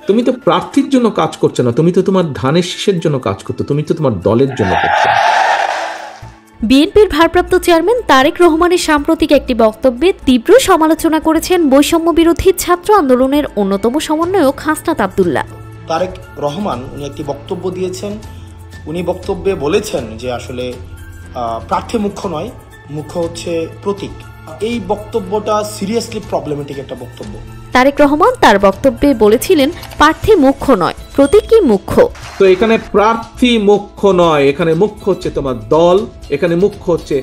তুমি তো প্রার্থীর জন্য কাজ করছো না, তুমি তো তোমার ধানের শীষের জন্য কাজ করছো, তুমি তো তোমার দলের জন্য করছো। বিএনপির ভারপ্রাপ্ত চেয়ারম্যান তারেক রহমানের সাম্প্রতিক একটি বক্তব্যে তীব্র সমালোচনা করেছেন বৈষম্য বিরোধী ছাত্র আন্দোলনের অন্যতম সমন্বয়ক হাসনাত আব্দুল্লাহ। তারেক রহমান উনি একটি বক্তব্য দিয়েছেন, উনি বক্তব্যে বলেছেন যে আসলে প্রার্থী মুখ্য নয়, মুখ্য হচ্ছে প্রতীক। এই বক্তব্যটা সিরিয়াসলি প্রবলেমেটিক একটা বক্তব্য। তারেক রহমান তার বক্তব্যে বলেছিলেন প্রার্থী মুখ্য নয়, প্রতীকই মুখ্য। তো এখানে প্রার্থী মুখ্য নয়, এখানে মুখ্য হচ্ছে তোমার দল, এখানে মুখ্য হচ্ছে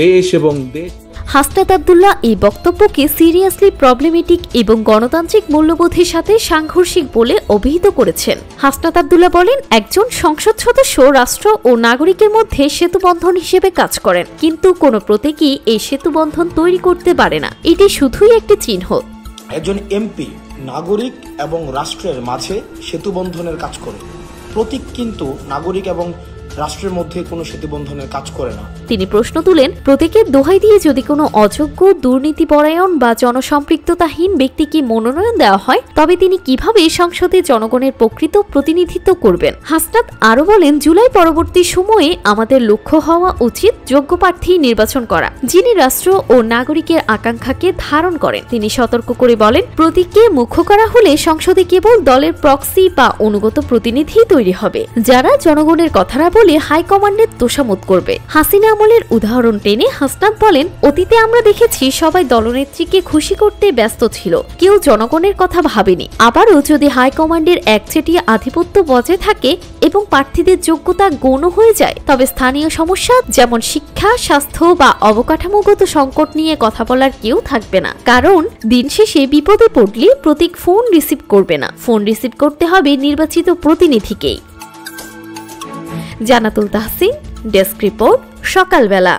দেশ এবং দেশ। হাসনাত আব্দুল্লাহ এই বক্তব্যকে সিরিয়াসলি প্রবলেমেটিক এবং গণতান্ত্রিক মূল্যবোধের সাথে সাংঘর্ষিক বলে অভিহিত করেছেন। হাসনাত আব্দুল্লাহ বলেন, একজন সংসদ সদস্য রাষ্ট্র ও নাগরিকের মধ্যে সেতুবন্ধন হিসেবে কাজ করেন, কিন্তু কোনো প্রতীকই এই সেতুবন্ধন তৈরি করতে পারে না। এটি শুধুই একটি চিহ্ন। একজন এমপি নাগরিক এবং রাষ্ট্রের মাঝে সেতুবন্ধনের কাজ করে, প্রতীক কিন্তু নাগরিক এবং রাষ্ট্রের মধ্যে কোনো সেতুবন্ধনের কাজ করে না। তিনি প্রশ্ন তুলেন, প্রতীকের দোহাই দিয়ে যদি কোনো অযোগ্য, দুর্নীতিপরায়ণ বা জনসম্পৃক্ততাহীন ব্যক্তিকে মনোনয়ন দেওয়া হয়, তবে তিনি কিভাবে সংসদে জনগণের প্রকৃত প্রতিনিধিত্ব করবেন? হাসনাত আরও বলেন, জুলাই পরবর্তী সময়ে আমাদের লক্ষ্য হওয়া উচিত যোগ্য প্রার্থী নির্বাচন করা, যিনি রাষ্ট্র ও নাগরিকের আকাঙ্ক্ষাকে ধারণ করেন। তিনি সতর্ক করে বলেন, প্রতীককে মুখ্য করা হলে সংসদে কেবল দলের প্রক্সি বা অনুগত প্রতিনিধি তৈরি হবে, যারা জনগণের কথাটা বলে হাইকমান্ডের তোষামত করবে। হাসিনা আমলের উদাহরণ টেনে হাসনাত বলেন, অতীতে আমরা দেখেছি সবাই দলনেত্রীকে খুশি করতে ব্যস্ত ছিল, কেউ জনগণের কথা ভাবেনি। আবারও যদি হাইকমান্ডের একচেটিয়া আধিপত্য বজায় থাকে এবং প্রার্থীদের যোগ্যতা গৌণ হয়ে যায়, তবে স্থানীয় সমস্যা যেমন শিক্ষা, স্বাস্থ্য বা অবকাঠামোগত সংকট নিয়ে কথা বলার কেউ থাকবে না। কারণ দিন শেষে বিপদে পড়লে প্রতীক ফোন রিসিভ করবে না, ফোন রিসিভ করতে হবে নির্বাচিত প্রতিনিধিকেই। জানাতুল তাহসিন, ডেস্ক রিপোর্ট, সকালবেলা।